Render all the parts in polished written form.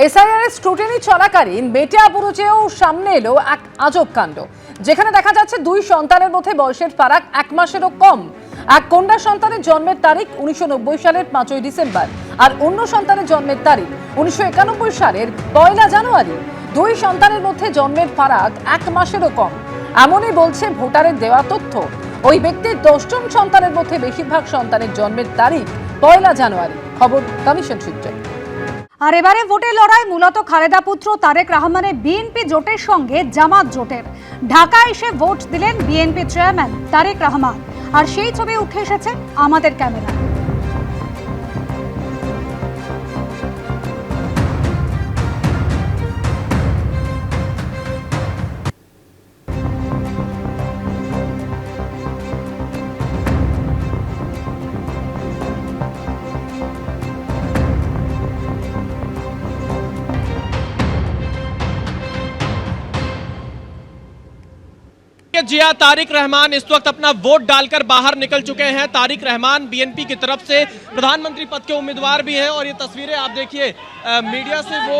SIR scrutiny চলাকালীন বেটিয়াপুরুচেও সামনে এলো এক আজব কাণ্ড, যেখানে দেখা যাচ্ছে দুই সন্তানের মধ্যে বয়সের ফারাক 1 মাসেরও কম। এক কন্যা সন্তানের জন্মের তারিখ 1990 সালের 5ই ডিসেম্বর, আর অন্য সন্তানের জন্মের তারিখ 1991 সালের 1 জানুয়ারি। দুই সন্তানের মধ্যে জন্মের ফারাক 1 মাসেরও কম, এমনই বলছে ভোটারের দেওয়া তথ্য। ওই ব্যক্তির 10 জন সন্তানের মধ্যে বেশিরভাগ সন্তানের জন্মের তারিখ 1 জানুয়ারি। খবর কমিশন সূত্রে। আর এবারে ভোটের লড়াই মূলত খালেদা পুত্র তারেক রহমানের বিএনপি জোটের সঙ্গে জামাত জোটের। ঢাকায় এসে ভোট দিলেন বিএনপি চেয়ারম্যান তারেক রহমান, আর সেই ছবি উঠে এসেছে আমাদের ক্যামেরা। जिया तारिक रहमान इस वक्त अपना वोट डालकर बाहर निकल चुके हैं। तारिक रहमान बीएनपी की तरफ से प्रधानमंत्री पद के उम्मीदवार भी हैं और ये तस्वीरें आप देखिए, मीडिया से वो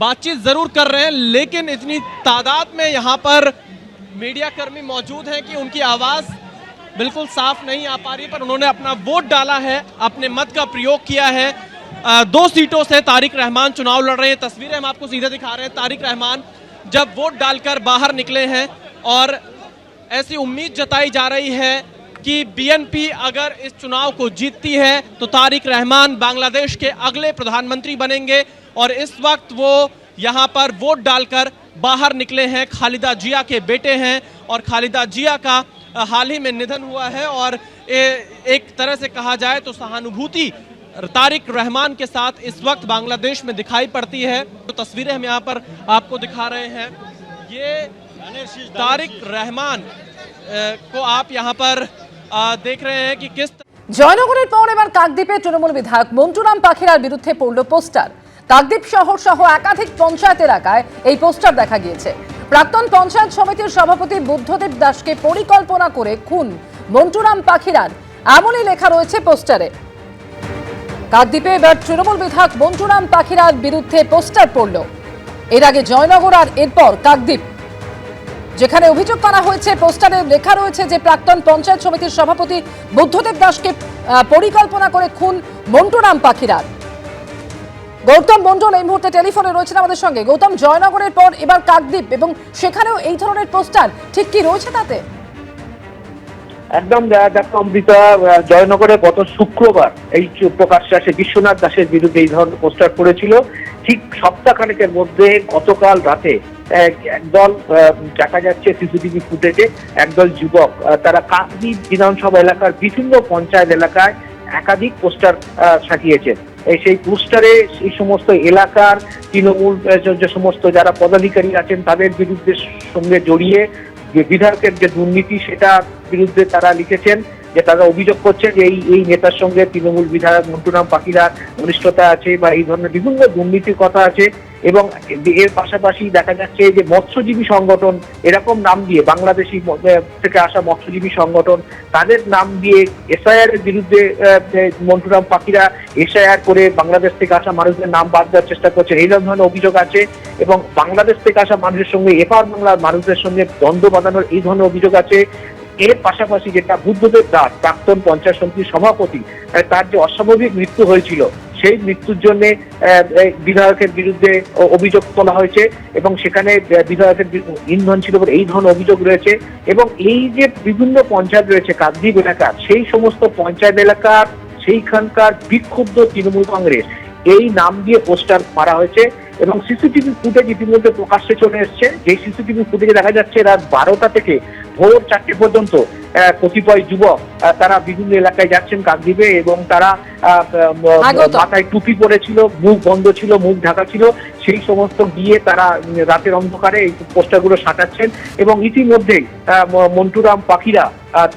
बातचीत जरूर कर रहे हैं, लेकिन इतनी तादाद में यहाँ पर मीडिया कर्मी मौजूद हैं कि उनकी आवाज़ बिल्कुल साफ नहीं आ पा रही, पर उन्होंने अपना वोट डाला है, अपने मत का प्रयोग किया है। 2 सीटों से तारिक रहमान चुनाव लड़ रहे हैं। तस्वीरें हम आपको सीधे दिखा रहे हैं। तारिक रहमान जब वोट डालकर बाहर निकले हैं और ऐसी उम्मीद जताई जा रही है कि बीएनपी अगर इस चुनाव को जीतती है तो तारिक रहमान बांग्लादेश के अगले प्रधानमंत्री बनेंगे। और इस वक्त वो यहाँ पर वोट डालकर बाहर निकले हैं। खालिदा जिया के बेटे हैं और खालिदा जिया का हाल ही में निधन हुआ है और एक तरह से कहा जाए तो सहानुभूति तारिक रहमान के साथ इस वक्त बांग्लादेश में दिखाई पड़ती है। तो तस्वीरें हम यहाँ पर आपको दिखा रहे हैं। ये तारिक रहमान को आप यहाँ पर देख रहे हैं कि किस জয়নগরের পর এবার কাকদ্বীপে তৃণমূল বিধায়ক মন্টুরাম পাখিরার বিরুদ্ধে পড়ল পোস্টার। কাকদ্বীপ শহর সহ একাধিক পঞ্চায়েত এলাকায় এই পোস্টার দেখা গিয়েছে। প্রাক্তন পঞ্চায়েত সমিতির সভাপতি বুদ্ধদেব দাসকে পরিকল্পনা করে খুন মন্টুরাম পাখিরার, এমনই লেখা রয়েছে পোস্টারে। কাকদ্বীপে এবার তৃণমূল বিধায়ক মন্টুরাম পাখিরার বিরুদ্ধে পোস্টার পড়ল। এর আগে জয়নগর আর এরপর কাকদ্বীপ, যেখানে অভিযোগ করা হয়েছে, পোস্টারে লেখা রয়েছে যে প্রাক্তন পঞ্চায়েত সমিতির সভাপতি বুদ্ধদেব দাসকে পরিকল্পনা করে খুন মন্টুরাম পাখিরার। গৌতম মণ্ডল এই মুহূর্তে টেলিফোনে রয়েছেন আমাদের সঙ্গে। গৌতম, জয়নগরের পর এবার কাকদ্বীপ এবং সেখানেও এই ধরনের পোস্টার, ঠিক কি রয়েছে তাতে? একদম দেখো অমৃতা, জয়নগরে গত শুক্রবার এই প্রকাশ্যে আসে বিশ্বনাথ দাসের বিরুদ্ধে এই ধরনের পোস্টার পড়েছিল। ঠিক সপ্তাহখানেকের মধ্যে গতকাল রাতে একদল, দেখা যাচ্ছে সিসিটিভি ফুটেজে, একদল যুবক তারা কাকদ্বীপ বিধানসভা এলাকার বিভিন্ন পঞ্চায়েত এলাকায় একাধিক পোস্টার সাজিয়েছে। সেই পোস্টারে সেই সমস্ত এলাকার তৃণমূল যে সমস্ত যারা পদাধিকারী আছেন তাদের বিরুদ্ধে সঙ্গে জড়িয়ে বিধায়কের যে দুর্নীতি সেটার বিরুদ্ধে তারা লিখেছেন, যে তারা অভিযোগ করছে যে এই নেতার সঙ্গে তৃণমূল বিধায়ক মন্টুরাম পাখিরার ঘনিষ্ঠতা আছে বা এই ধরনের বিভিন্ন দুর্নীতির কথা আছে। এবং এর পাশাপাশি দেখা যাচ্ছে যে মৎস্যজীবী সংগঠন, এরকম নাম দিয়ে বাংলাদেশি থেকে আসা মৎস্যজীবী সংগঠন, তাদের নাম দিয়ে এসআইআর এর বিরুদ্ধে মন্টুরাম পাখিরা এসআইআর করে বাংলাদেশ থেকে আসা মানুষদের নাম বাদ দেওয়ার চেষ্টা করছে, এই ধরনের অভিযোগ আছে। এবং বাংলাদেশ থেকে আসা মানুষের সঙ্গে এপার বাংলার মানুষদের সঙ্গে দ্বন্দ্ব বাঁধানোর এই ধরনের অভিযোগ আছে। এর পাশাপাশি যেটা বুদ্ধদেব দাস প্রাক্তন পঞ্চায়েত সমিতির সভাপতি, তার যে অস্বাভাবিক মৃত্যু হয়েছিল সেই মৃত্যুর জন্য বিধায়কের বিরুদ্ধে অভিযোগ তোলা হয়েছে এবং সেখানে বিধায়কের ইন্ধন ছিল বলে এই ধরনের অভিযোগ রয়েছে। এবং এই যে বিভিন্ন পঞ্চায়েত রয়েছে কাকদ্বীপ এলাকার, সেই সমস্ত পঞ্চায়েত এলাকার সেইখানকার বিক্ষুব্ধ তৃণমূল কংগ্রেস এই নাম দিয়ে পোস্টার মারা হয়েছে। এবং সিসিটিভি ফুটেজ ইতিমধ্যে প্রকাশ্যে চলে এসছে। যে সিসিটিভি ফুটেজে দেখা যাচ্ছে রাত 12টা থেকে ভোর 4টে পর্যন্ত কতিপয় যুবক তারা বিভিন্ন এলাকায় যাচ্ছেন কাকদ্বীপে, এবং তারা মাথায় টুপি পরেছিল, মুখ বন্ধ ছিল, মুখ ঢাকা ছিল, সেই সমস্ত গিয়ে তারা রাতের অন্ধকারে এই পোস্টারগুলো সাঁটাচ্ছেন। এবং ইতিমধ্যেই মন্টুরাম পাখিরা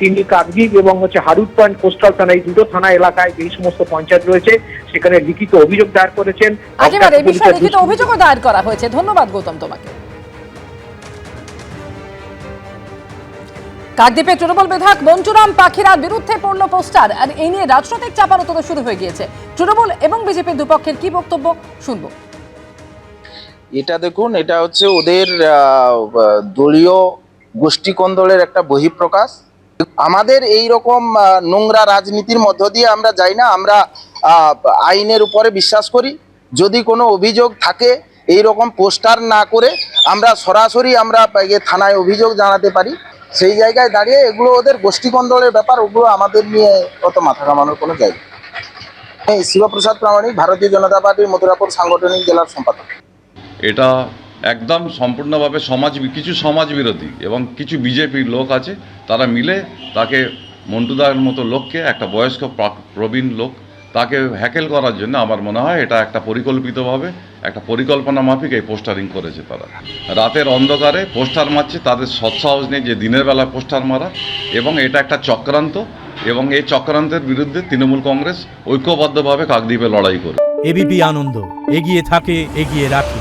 তিনি কাকদ্বীপ এবং হারুদ পয়েন্ট কোস্টাল থানা, এই দুটো থানা এলাকায় এই সমস্ত পঞ্চায়েত রয়েছে সেখানে লিখিত অভিযোগ দায়ের করেছেন। একেবারে এই বিষয়ে লিখিত অভিযোগও দায়ের করা হয়েছে। ধন্যবাদ গৌতম তোমাকে। কাকদ্বীপে তৃণমূল বিধায়ক মন্টুরাম পাখিরার বিরুদ্ধে পড়ল পোস্টার, আর এই নিয়ে রাজনৈতিক চাপানোতরা শুরু হয়ে গিয়েছে। তৃণমূল এবং বিজেপির দুপক্ষের কি বক্তব্য শুনবো। এটা দেখুন, এটা হচ্ছে ওদের দলীয় গোষ্ঠী কোন্দলের একটা বহিঃপ্রকাশ। আমাদের এই রকম নোংরা রাজনীতির মধ্য দিয়ে আমরা যাই না। আমরা আইনের উপরে বিশ্বাস করি। যদি কোনো অভিযোগ থাকে এই রকম পোস্টার না করে আমরা সরাসরি থানায় অভিযোগ জানাতে পারি। সেই জায়গায় দাঁড়িয়ে এগুলো ওদের গোষ্ঠী কোন্দলের ব্যাপার, ওগুলো আমাদের নিয়ে অত মাথা ঘামানোর কোনো জায়গা নেই। শিবপ্রসাদ প্রামাণিক, ভারতীয় জনতা পার্টির মথুরাপুর সাংগঠনিক জেলার সম্পাদক। এটা একদম সম্পূর্ণভাবে কিছু সমাজ বিরোধী এবং কিছু বিজেপির লোক আছে, তারা মিলে তাকে মন্টুদার মতো লোককে, একটা বয়স্ক প্রবীণ লোক, তাকে হ্যাকেল করার জন্য আমার মনে হয় এটা একটা পরিকল্পিতভাবে একটা পরিকল্পনা মাফিক এই পোস্টারিং করেছে। তারা রাতের অন্ধকারে পোস্টার মারছে, তাদের সৎসাহস নেই যে দিনের বেলা পোস্টার মারা, এবং এটা একটা চক্রান্ত, এবং এই চক্রান্তের বিরুদ্ধে তৃণমূল কংগ্রেস ঐক্যবদ্ধভাবে কাকদ্বীপে লড়াই করে। এবিপি আনন্দ, এগিয়ে থাকে, এগিয়ে রাখে।